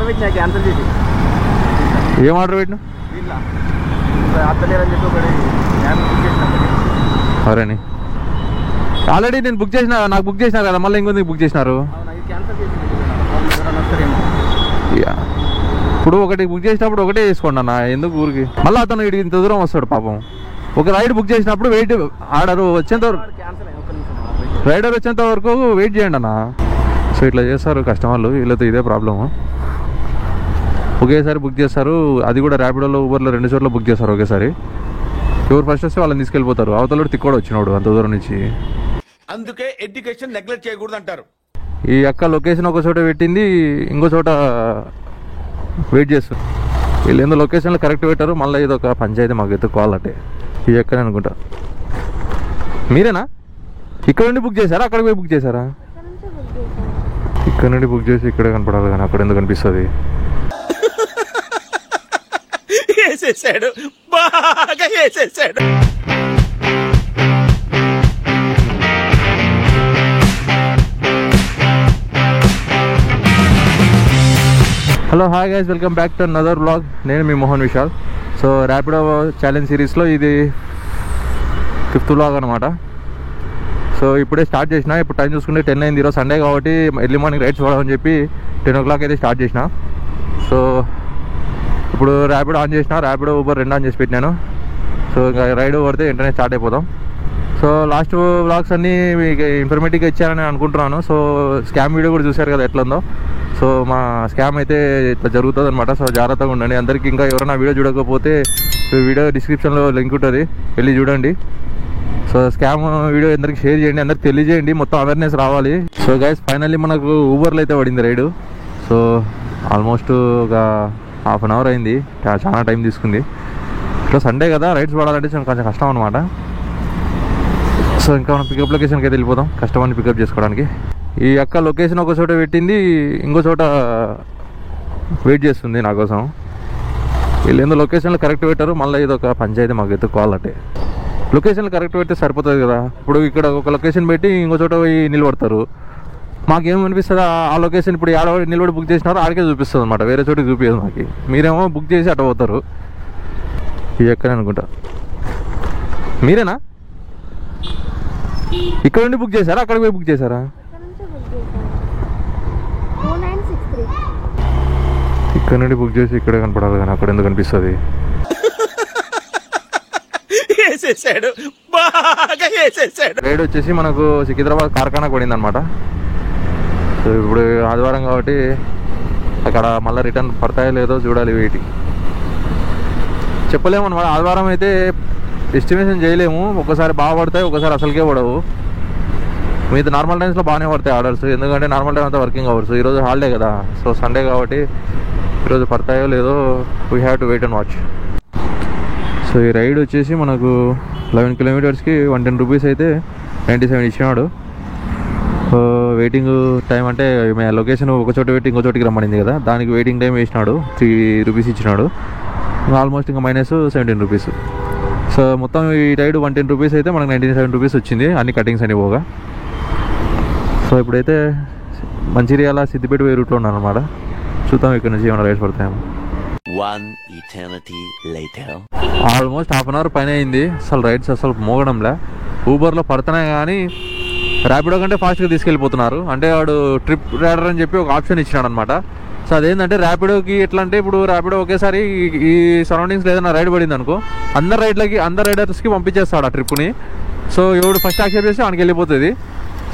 పెట్టినా క్యాన్సిల్ చేసి. ఏం ఆర్డర్ పెట్టినా? అత్తలేరని చెప్పి ఒకటి బుక్ చేసినా. సరేని ఆల్రెడీ నేను బుక్ చేసిన, నాకు బుక్ చేసినారు కదా, మళ్ళీ ఇంకొంది బుక్ చేసినారు. ఇప్పుడు ఒకటి బుక్ చేసినప్పుడు ఒకటే వేసుకోండి అన్న, ఎందుకు ఊరికి మళ్ళీ అతను ఇటు ఇంత దూరం వస్తాడు పాపం. ఒక రైడ్ బుక్ చేసినప్పుడు వెయిట్ ఆర్డర్ వచ్చేంత వరకు, రైడర్ వచ్చేంత వరకు వెయిట్ చేయండి అన్న. సో ఇట్లా చేస్తారు కస్టమర్లు, వీళ్ళతో ఇదే ప్రాబ్లము. ఒకేసారి బుక్ చేస్తారు, అది కూడా ర్యాపిడోలో ఊబర్లో 2 చోట్ల బుక్ చేస్తారు ఒకేసారి. ఎవరు ఫస్ట్ వస్తే వాళ్ళని తీసుకెళ్ళిపోతారు. అవతల తిక్కోడు వచ్చినాడు అంత దూరం నుంచి. అందుకే ఎడ్యుకేషన్ నెగ్లెక్ట్ చేయకూడదు అంటారు. ఈ అక్క లొకేషన్ ఒక చోట పెట్టింది, ఇంకో చోట వెయిట్ చేస్తుంది. వీళ్ళు ఎందుకు లొకేషన్లో కరెక్ట్ పెట్టారు, మళ్ళీ ఇది ఒక పంచాయతీ మాకు ఎత్తుకోవాలంటే. ఈ అక్కనే అనుకుంటా. మీరేనా? ఇక్కడ నుండి బుక్ చేశారా, అక్కడికి పోయి బుక్ చేశారా? ఇక్కడ నుండి బుక్ చేసి ఇక్కడే కనపడాలి కానీ అక్కడ ఎందుకు కనిపిస్తుంది? వేసేసాడు, బాగా వేసేసాడు. Hello hi guys, welcome back to another vlog. నేను మీ మోహన్ విశాల్. సో ర్యాపిడో ఛాలెంజ్ సిరీస్లో ఇది 5th వ్లాగ్ అనమాట. సో ఇప్పుడే స్టార్ట్ చేసిన. ఇప్పుడు టైం చూసుకుంటే 10 అయింది. ఈరోజు సండే కాబట్టి ఎర్లీ మార్నింగ్ రైడ్స్ పోవడం చెప్పి 10 o'clock అయితే స్టార్ట్ చేసిన. సో ఇప్పుడు ర్యాపిడో ఆన్ చేసిన, ర్యాపిడో ఊబర్ 2 ఆన్ చేసి పెట్టినాను. సో ఇంకా రైడ్ పడితే వెంటనే స్టార్ట్ అయిపోదాం. సో లాస్ట్ వ్లాగ్స్ అన్నీ మీకు ఇన్ఫర్మేటివ్గా ఇచ్చారని అనుకుంటున్నాను. సో స్కామ్ వీడియో కూడా చూశారు కదా ఎట్లా ఉందో. సో మా స్కామ్ అయితే ఇట్లా జరుగుతుంది అనమాట. సో జాగ్రత్తగా ఉండండి. అందరికీ ఇంకా ఎవరైనా వీడియో చూడకపోతే వీడియో డిస్క్రిప్షన్లో లింక్ ఉంటుంది, వెళ్ళి చూడండి. సో స్కామ్ వీడియో అందరికి షేర్ చేయండి, అందరికి తెలియజేయండి, మొత్తం అవేర్నెస్ రావాలి. సో గైస్ ఫైనల్లీ మనకు ఊబర్లో అయితే పడింది రైడు. సో ఆల్మోస్ట్ ఒక ½ an hour అయింది, చాలా టైం తీసుకుంది. ఇట్లా సండే కదా, రైడ్స్ పడాలంటే కొంచెం కష్టం అనమాట. సో ఇంకా మనం పికప్ లొకేషన్కి అయితే వెళ్ళిపోదాం, కస్టమర్ని పికప్ చేసుకోవడానికి. ఈ అక్క లొకేషన్ ఒక చోట పెట్టింది, ఇంకో చోట వెయిట్ చేస్తుంది నా కోసం. వీళ్ళు ఎందుకు లొకేషన్లో కరెక్ట్ పెట్టారు, మళ్ళీ ఇది ఒక పంచాయతీ మాకు ఎత్తుకోవాలంటే. లొకేషన్లో కరెక్ట్ పెడితే సరిపోతుంది కదా. ఇప్పుడు ఇక్కడ ఒక లొకేషన్ పెట్టి ఇంకో చోట పోయి నిలబడతారు. మాకేమనిపిస్తుంది, ఆ లొకేషన్ ఇప్పుడు ఆడ నిలబడి బుక్ చేసినారో ఆడికే చూపిస్తుంది అనమాట, వేరే చోటికి చూపించదు మాకు. మీరేమో బుక్ చేసి అటు పోతారు. ఇది ఎక్కడే అనుకుంటా. మీరేనా? ఇక్కడ నుండి బుక్ చేశారా, అక్కడికి పోయి బుక్ చేశారా? ఇక్కడ నుండి బుక్ చేసి ఇక్కడే కనపడాలి కానీ అక్కడ ఎందుకు కనిపిస్తుంది? రైడ్ వచ్చేసి మనకు సికింద్రాబాద్ కార్ఖానా పడింది అనమాట. సో ఇప్పుడు ఆదివారం కాబట్టి అక్కడ మళ్ళీ రిటర్న్ పడతాయో లేదో చూడాలి. వెయిట్ చెప్పలేము అనమాట. ఆదివారం అయితే ఎస్టిమేషన్ చేయలేము, ఒకసారి బాగా పడతాయి, ఒకసారి అసలుకే పడవు. మిగతా నార్మల్ టైమ్స్లో బాగానే పడతాయి ఆర్డర్స్, ఎందుకంటే నార్మల్ టైం అంతా వర్కింగ్ అవర్స్. ఈరోజు హాలిడే కదా, సో సండే కాబట్టి ఈరోజు పడతాయో లేదో we have to wait and watch. So ఈ రైడ్ వచ్చేసి మనకు 11 kilometers-కి 110 rupees అయితే 97 ఇచ్చినాడు. వెయిటింగ్ టైం అంటే లొకేషన్ ఒక చోట పెట్టి ఇంకో చోటికి రమ్మనింది కదా, దానికి వెయిటింగ్ టైం వేసినాడు, 3 rupees ఇచ్చినాడు. ఆల్మోస్ట్ ఇంకా -17 rupees. సో మొత్తం ఈ రైడ్ 110 rupees అయితే మనకు 97 rupees వచ్చింది, అన్ని కటింగ్స్ అని పోగా. సో ఇప్పుడైతే మంచిర్యాల సిద్దిపేట వే రూట్లో ఉన్నాను అనమాట. చూద్దాం ఇక్కడ నుంచి ఏమైనా రైడ్స్ పడతాయేమో. ఆల్మోస్ట్ ½ an hour పైన అయింది, అసలు రైడ్స్ అసలు మోగడంలే. ఊబర్లో పడుతున్నాయి కానీ ర్యాపిడో కంటే ఫాస్ట్గా తీసుకెళ్ళిపోతున్నారు. అంటే వాడు ట్రిప్ రైడర్ అని చెప్పి ఒక ఆప్షన్ ఇచ్చినాడు అనమాట. సో అదేంటంటే ర్యాపిడోకి ఎట్లా అంటే, ఇప్పుడు ర్యాపిడో ఒకేసారి ఈ సరౌండింగ్స్లో ఏదైనా రైడ్ పడింది అనుకో, అందరు రైడర్స్కి పంపించేస్తాడు ఆ ట్రిప్ని. సో ఎవడు ఫస్ట్ యాక్సెప్ట్ చేస్తే వానికి వెళ్ళిపోతుంది.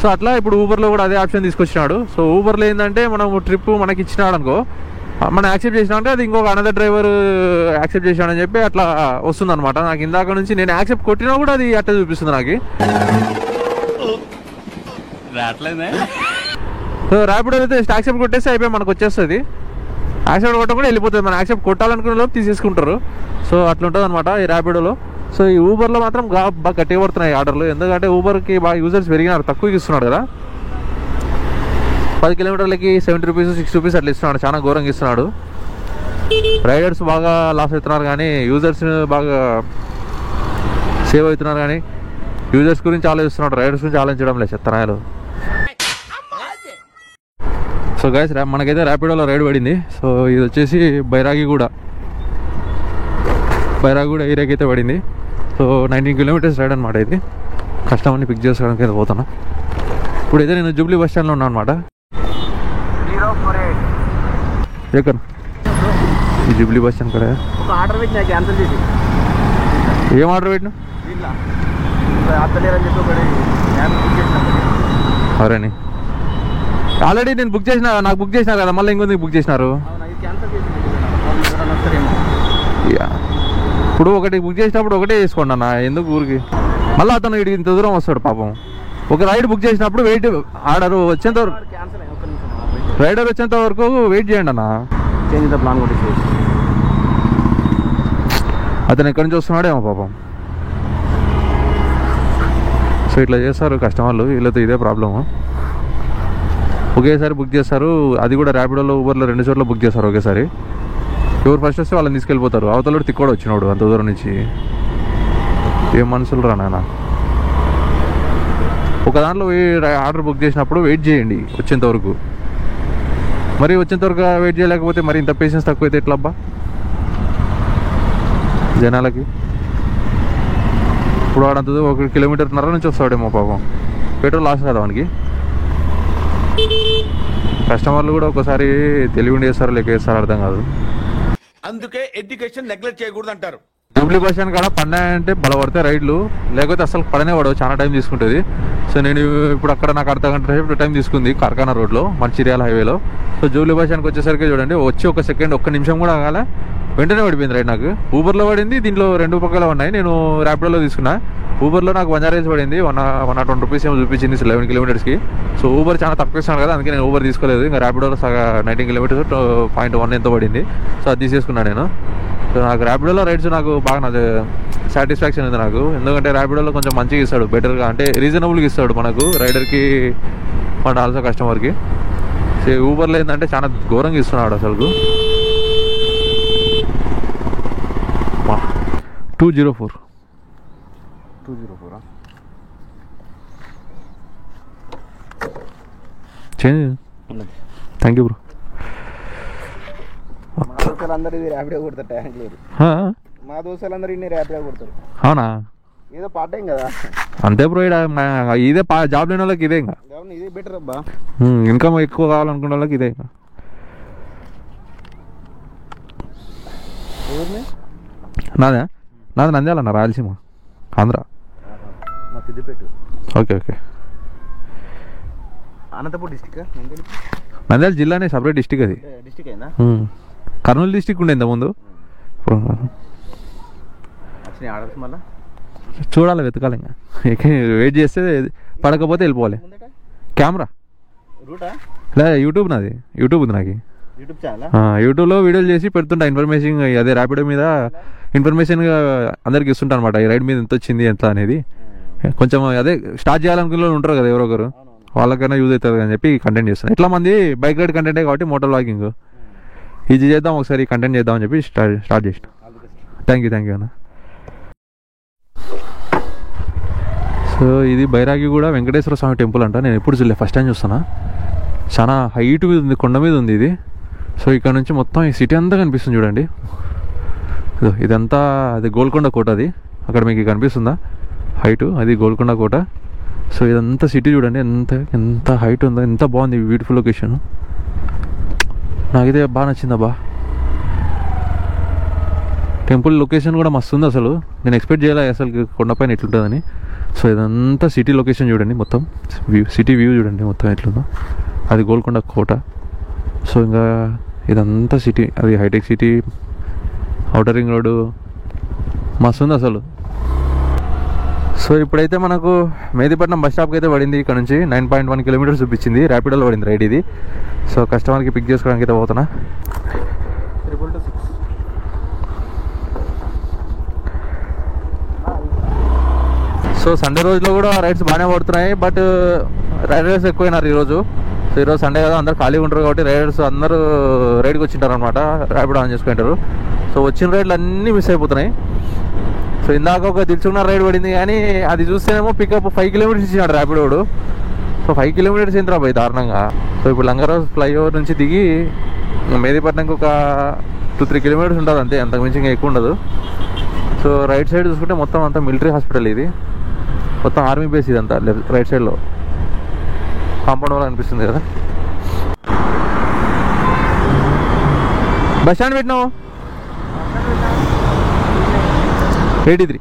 సో అట్లా ఇప్పుడు ఊబర్లో కూడా అదే ఆప్షన్ తీసుకొచ్చినాడు. సో ఊబర్లో ఏంటంటే మనం ట్రిప్ మనకి ఇచ్చినాడు అనుకో, మనం యాక్సెప్ట్ చేసినా అంటే అది ఇంకొక అనదర్ డ్రైవర్ యాక్సెప్ట్ చేసినాడని చెప్పి అట్లా వస్తుంది అనమాట. నాకు ఇందాక నుంచి నేను యాక్సెప్ట్ కొట్టినా కూడా అది అట్లా చూపిస్తుంది నాకు. సో ర్యాపిడో అయితే యాక్సెప్ట్ కొట్టేస్తే అయిపోయి మనకు వచ్చేస్తుంది. యాక్సెప్ట్ కొట్ట కూడా వెళ్ళిపోతుంది, మనం యాక్సెప్ట్ కొట్టాలనుకునే లోపు తీసేసుకుంటారు. సో అట్లా ఉంటుంది అనమాట ఈ ర్యాపిడోలో. సో ఈ ఊబర్లో మాత్రం బాగా గట్టిగా పడుతున్నాయి ఆర్డర్లు, ఎందుకంటే ఊబర్కి బాగా యూజర్స్ పెరిగినారు, తక్కువకి ఇస్తున్నాడు కదా. 10 kilometerలకి 70 rupees 60 rupees అట్లా ఇస్తున్నాడు, చాలా ఘోరంగా ఇస్తున్నాడు. రైడర్స్ బాగా లాస్ అవుతున్నారు కానీ యూజర్స్ బాగా సేవ్ అవుతున్నారు. కానీ యూజర్స్ గురించి ఆలోచిస్తున్నాడు, రైడర్స్ గురించి ఆలోచించడం లేదు చెత్తనాయాలు. సో గైస్ మనకైతే ర్యాపిడోలో రైడ్ పడింది. సో ఇది వచ్చేసి బైరాగిగూడ ఏరియాకి అయితే పడింది. సో 19 కిలోమీటర్స్ రైడ్ అనమాట. ఇది కస్టమర్ని పిక్ చేసుకోవడానికి అయితే పోతాను. ఇప్పుడైతే నేను జూబ్లీ బస్ స్టాండ్లో ఉన్నాను అనమాట. ఎక్కడ ఈ జూబ్లీ బస్ స్టాండ్ కదా. ఒక ఆర్డర్ పెట్టి నాకు క్యాన్సిల్ చేసి. ఏం ఆర్డర్ పెట్టినా? దీంట్లో అత్తలేరని చెప్పి ఒకటి క్యాన్సిల్ బుక్ చేసిన. అవరేని ఆల్రెడీ నేను బుక్ చేసిన, నాకు బుక్ చేసినారు కదా, మళ్ళీ ఇంకొందుకు బుక్ చేసినారు? ఇది క్యాన్సిల్ చేసి. ఇప్పుడు ఒకటి బుక్ చేసినప్పుడు ఒకటే చేసుకోండి అన్న, ఎందుకు ఊరికి మళ్ళీ అతను ఇటు ఇంత దూరం వస్తాడు పాపం. ఒక రైడ్ బుక్ చేసినప్పుడు వెయిట్ ఆర్డర్ వచ్చేంత వరకు, రైడర్ వచ్చేంత వరకు వెయిట్ చేయండి అన్న. చేంజ్ ద ప్లాన్ కూడా చేసి. అతను ఎక్కడి నుంచి వస్తున్నాడేమో పాపం. సో ఇట్లా చేస్తారు కస్టమర్లు, వీళ్ళతో ఇదే ప్రాబ్లము. ఒకేసారి బుక్ చేస్తారు, అది కూడా ర్యాపిడోలో ఊబర్లో 2 చోట్ల బుక్ చేస్తారు ఒకేసారి. ఎవరు ఫస్ట్ వస్తే వాళ్ళని తీసుకెళ్ళిపోతారు. అవతల తిక్కోడు వచ్చినాడు అంత దూరం నుంచి. ఏం మనుషులు రా నాన్న. ఒక దాంట్లో ఆర్డర్ బుక్ చేసినప్పుడు వెయిట్ చేయండి వచ్చేంత వరకు. మరి వచ్చేంత వరకు వెయిట్ చేయలేకపోతే మరి ఇంత పేషెన్స్ తక్కువైతే ఎట్లా అబ్బా జనాలకి. ఇప్పుడు వాడంత 1 కిలోమీటర్న్నర నుంచి వస్తాడేమో పాపం. పెట్రోల్ లాస్ కదా వానికి. కస్టమర్లు కూడా ఒకసారి తెలివి చేస్తారో లేక వేస్తారో అర్థం కాదు. అందుకే ఎడ్యుకేషన్ నెగ్లెక్ట్ చేయకూడదు అంటారు. జూబ్లీ బస్ స్టాండ్ కాడ పడినాయంటే బలపడితే రైడ్లు, లేకపోతే అసలు పడనే పడవు, చాలా టైం తీసుకుంటుంది. సో నేను ఇప్పుడు అక్కడ నాకు అర్ధగంట సేపు టైం తీసుకుంది కార్ఖానా రోడ్లో మంచిర్యాల హైవేలో. సో జూబ్లీ బస్ స్టాండ్కి వచ్చేసరికి చూడండి, వచ్చి 1 సెకండ్ 1 నిమిషం కూడా కాలే, వెంటనే పడిపోయింది రైడ్. నాకు ఊబర్లో పడింది, దీంట్లో 2 పక్కల ఉన్నాయి. నేను ర్యాపిడోలో తీసుకున్నా. ఊబర్లో నాకు బంజారాస్ పడింది, 120 రూపీస్ ఏమో చూపించింది 11 కిలోమీటర్స్కి. సో ఊబర్ చాలా తక్కువ ఇస్తున్నాను కదా, అందుకే నేను ఊబర్ తీసుకోలేదు. ఇంకా ర్యాపిడోలో 19 కిలోమీటర్స్ 0.1 ఎంతో పడింది. సో అది తీసేసుకున్నాను నేను. సో నాకు ర్యాపిడోలో రైడ్స్ నాకు బాగా సాటిస్ఫాక్షన్ ఉంది నాకు. ఎందుకంటే ర్యాపిడోలో కొంచెం మంచిగా ఇస్తాడు, బెటర్గా అంటే రీజనబుల్గా ఇస్తాడు మనకు, రైడర్కి మన ఆల్సో కస్టమర్కి. సో ఊబర్లో ఏంటంటే చాలా ఘోరంగా ఇస్తున్నాడు అసలు. 204 చేంజ్. Thank you bro. మా దోస్తులందరూ ఇది ర్యాపిడో కొడతారు, ట్యాంక్ లేదు. మా దోస్తులందరూ ఇన్ని ర్యాపిడో కొడతారు. అవునా? ఏదో పార్ట్ టైం కదా అంతే బ్రో. ఇదే జాబ్ లేని వాళ్ళకి ఇదే, ఇంకా ఇదే బెటర్ అబ్బా. ఇన్కమ్ ఎక్కువ కావాలనుకున్న వాళ్ళకి ఇదే. నాదే నంద్యాల అన్న, రాయలసీమ, ఆంధ్ర. మా Siddipet. Okay okay. Anantapur district. Nandyal జిల్లానే సపరేట్ డిస్టిక్ అది. డిస్టిక్ అయినా కర్నూలు డిస్టిక్ ఉండే ఇంతకుముందు. ఆర్డర్స్ మళ్ళీ చూడాలి, వెతకాలి. ఇంకా వెయిట్ చేస్తే పడకపోతే వెళ్ళిపోవాలి. కెమెరా రూటా లే, యూట్యూబ్ నాది. యూట్యూబ్ ఉంది నాకు. YouTube channel. యూట్యూబ్లో వీడియోలు చేసి పెడుతుంటా, ఇన్ఫర్మేషన్ అదే ర్యాపిడో మీద ఇన్ఫర్మేషన్గా అందరికి ఇస్తుంటా అనమాట. ఈ రైడ్ మీద ఎంత వచ్చింది ఎంత అనేది. కొంచెం అదే స్టార్ట్ చేయాలనుకునే వాళ్ళు ఉంటారు కదా ఎవరో ఒకరు, వాళ్ళకైనా యూజ్ అవుతుంది అని చెప్పి కంటెంట్ చేస్తాను. ఇట్లా మంది బైక్ రైడ్ కంటెంటే కాబట్టి మోటార్ వ్లాగింగ్ ఇది చేద్దాం, ఒకసారి కంటెంట్ చేద్దాం అని చెప్పి స్టార్ట్ చేసిన. థ్యాంక్ యూ అన్న. సో ఇది బైరాగిగూడ వెంకటేశ్వర స్వామి టెంపుల్ అంట. నేను ఎప్పుడు చూడలే, ఫస్ట్ టైం చూస్తున్నా. చాలా హైట్ మీద ఉంది, కొండ మీద ఉంది ఇది. సో ఇక్కడ నుంచి మొత్తం ఈ సిటీ అంతా కనిపిస్తుంది చూడండి. ఇదంతా అది గోల్కొండ కోట. అది అక్కడ మీకు కనిపిస్తుందా హైట్, అది గోల్కొండ కోట. సో ఇదంతా సిటీ చూడండి, ఎంత హైట్ ఉందో, ఎంత బాగుంది, బ్యూటిఫుల్ లొకేషన్. నాకైతే బాగా నచ్చిందబ్బా. టెంపుల్ లొకేషన్ కూడా మస్తు ఉంది అసలు. నేను ఎక్స్పెక్ట్ చేయలే అసలు కొండపైన ఎట్లుంటుందని. సో ఇదంతా సిటీ లొకేషన్ చూడండి, మొత్తం సిటీ వ్యూ చూడండి మొత్తం ఎట్లుందో. అది గోల్కొండ కోట. సో ఇంకా ఇదంతా సిటీ, అది hitech city, outer ring road మస్తు ఉంది అసలు. సో ఇప్పుడైతే మనకు మెహదీపట్నం బస్ స్టాప్కి అయితే పడింది. ఇక్కడ నుంచి 9.1 కిలోమీటర్స్ చూపించింది. ర్యాపిడోలో పడింది రైడ్ ఇది. సో కస్టమర్కి పిక్ చేసుకోవడానికి అయితే పోతున్నా. 666. సో సండే రోజులో కూడా రైడ్స్ బాగానే పడుతున్నాయి, బట్ రైడర్స్ ఎక్కువైనారు ఈరోజు. సో ఈరోజు సండే కదా, అందరు ఖాళీగా ఉంటారు కాబట్టి రైడర్స్ అందరూ రైడ్కి వచ్చింటారు అనమాట, ర్యాపిడో ఆన్ చేసుకుంటారు. సో వచ్చిన రైడ్లు అన్నీ మిస్ అయిపోతున్నాయి. సో ఇందాక ఒక దిల్చుకున్న రైడ్ పడింది, కానీ అది చూస్తేనేమో పికప్ 5 కిలోమీటర్స్ ఇచ్చినాడు ర్యాపిడోడు. సో 5 కిలోమీటర్స్ ఏంట్రా పోయి దారుణంగా. సో ఇప్పుడు లంగరాజ్ ఫ్లైఓవర్ నుంచి దిగి మెహదీపట్నంకి ఒక 2-3 కిలోమీటర్స్ ఉంటుంది అంతే, అంతకుమించి ఇంకా ఎక్కువ ఉండదు. సో రైట్ సైడ్ చూసుకుంటే మొత్తం అంతా మిలిటరీ హాస్పిటల్, ఇది మొత్తం ఆర్మీ బేస్ ఇదంతా. రైట్ సైడ్లో కాంపౌండ్ వాల్ అనిపిస్తుంది కదా. బస్ స్టాండ్ పెట్టినావు 83.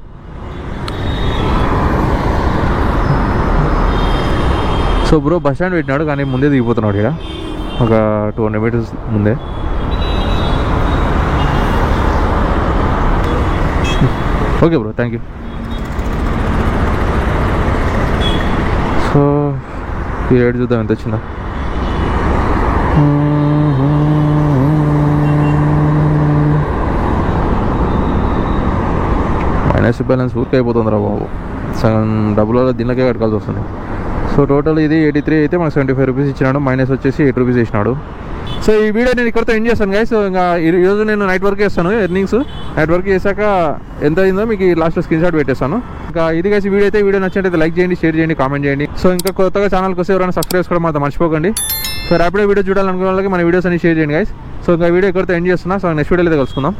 సో బ్రో బస్ స్టాండ్ పెట్టినాడు కానీ ముందే దిగిపోతున్నాడు ఇక్కడ, ఒక 200 మీటర్స్ ముందే. Okay bro, thank you. So ఈ రేట్ చూద్దాం ఎంత వచ్చిందా. మైనస్ బ్యాలెన్స్ ఊరికి అయిపోతుందిరా బాబు, సగం డబ్బులలో దీనికే కట్టుకోవాల్సి వస్తుంది. సో టోటల్ ఇది 83 అయితే మనకు 75 రూపీస్ ఇచ్చినాడు, మైనస్ వచ్చేసి 8 రూపీస్ ఇచ్చినాడు. సో ఈ వీడియో నేను ఇక్కడితో ఎండ్ చేస్తాను గైస్. సో ఇంకా ఈరోజు నేను నైట్ వర్క్ చేస్తాను, ఎర్నింగ్స్ నైట్ వర్క్ చేశాక ఎంత అయిందో మీకు లాస్ట్లో స్క్రీన్ షాట్ పెట్టేస్తాను. ఇంకా ఇది గైస్ వీడియో అయితే, వీడియో నచ్చినట్లయితే లైక్ చేయండి, షేర్ చేయండి, కామెంట్ చేయండి. సో ఇంకా కొత్తగా ఛానల్కి వస్తే ఎవరైనా సబ్స్క్రైబ్ చేసుకోవడం మాత్రం మర్చిపోకండి. సో ర్యాపిడో వీడియో చూడాలనుకున్న వాళ్ళకి మన వీడియోస్ అన్ని షేర్ చేయండి గైస్. సో ఇంకా వీడియో ఇక్కడితో ఎండ్ చేస్తున్నా. సో నెక్స్ట్ వీడియోలో కలుసుకుందాం.